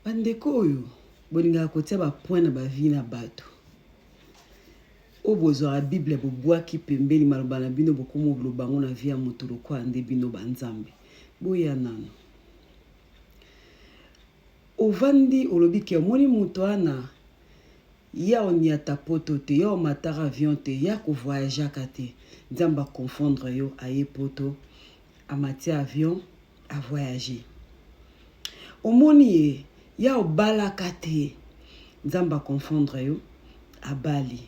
Bandeko oyo bolinga kotia ba point na ba vie na bato. O bozwa Bible bobwaki pembeni maloba na bino bokomo bango na vie ya moto lokwa ande bino banzambe. Boya nano. Ovandi olobi ke moni moto ana ya oniata poto te, ya matara avion te, ya ko voyager kate. Nzamba confondre yo aye poto amati avion a voyager. Omoni ye ya obala kate. Nzamba confondre yo a bali.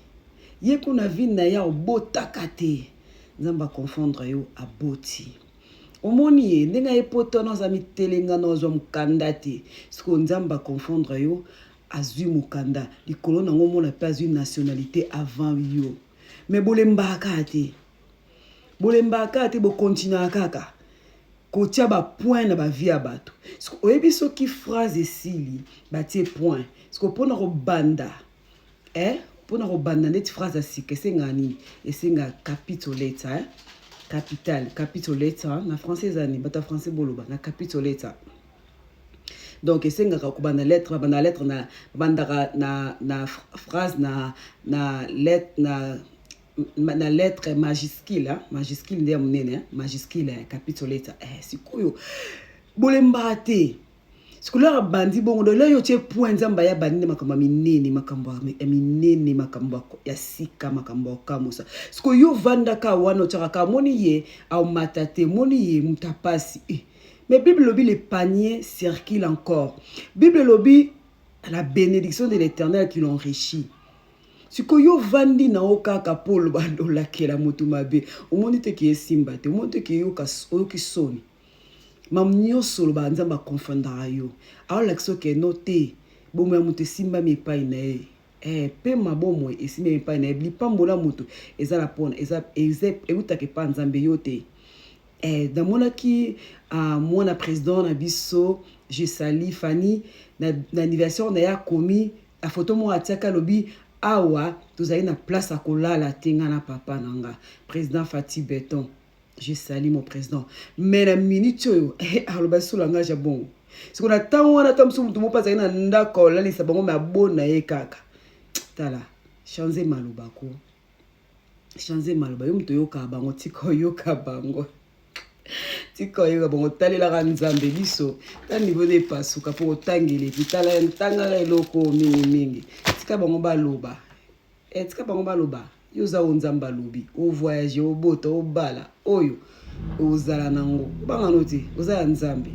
Ye kuna vina ya obota kate. Nzamba confondre yo a boti. Omoni ye ndenga ye poto no za mitelenga no zo mukanda te. Siko nzamba confondre yo azui mukanda. Likolo na ngo mona pas une nationalité avant yo. Mais bolemba kate. Bolemba kate bo continue kaka. Kotia ba point na ba via bato. Siko oyebi soki phrase esili batie point. Siko pona ko banda. Pona ko banda net phrase asike sengani esenga capitoleta capitoleta na français ani bata français boloba na capitoleta. Donc esenga ko banda lettre na banda na phrase na lettre majuscule majuscule ndia munene majuscule capitoleta sikoyo bolemba te. Sikola bandi bongo do la yo tie point nzamba ya bandi makambo minene makambo minene makambo ya sika makambo kamusa. Siko yo vanda ka wana chaka moni ye au matate moni ye mutapasi. Mais Bible lobi le panier circule encore. Bible lobi la bénédiction de l'Éternel qui l'enrichit. Siko yo vandi na okaka polo bando la kela mutu mabe. Omoni te ki esimba te, omoni te ki yo ki soni. Mam nyonso ba nzamba confondra yo. Alors l'action ke noté bomo ya mutu simba mi pa ina pe mabomo esimba mi pa ina bli pambola mutu eza la pona eza utake pa nzambe yo te. Da mona ki mwana président na biso je sali Fanny na anniversaire na ya komi a photo mo atiaka lobi awa tozali na place a kolala tenga na papa nanga président Fati Beton. Je salue mon président. Mais la minute aloba solanga jabon. Si on attend on attend so mutu mo pas na ndako la lisa bango ma bona ye kaka. Tala, changer maloba ko. Changer maloba yo mutu yo ka bango tiko yo ka bango. Tiko yo ka bango talela ka nzambe biso. Ta niveau de pasuka po tangele bitala ntanga eloko mingi. Tika bango baloba. Tika bango baloba. Yoza onzamba lobi o voyage o bota o bala oyo ozala nango banga noti ozala nzambe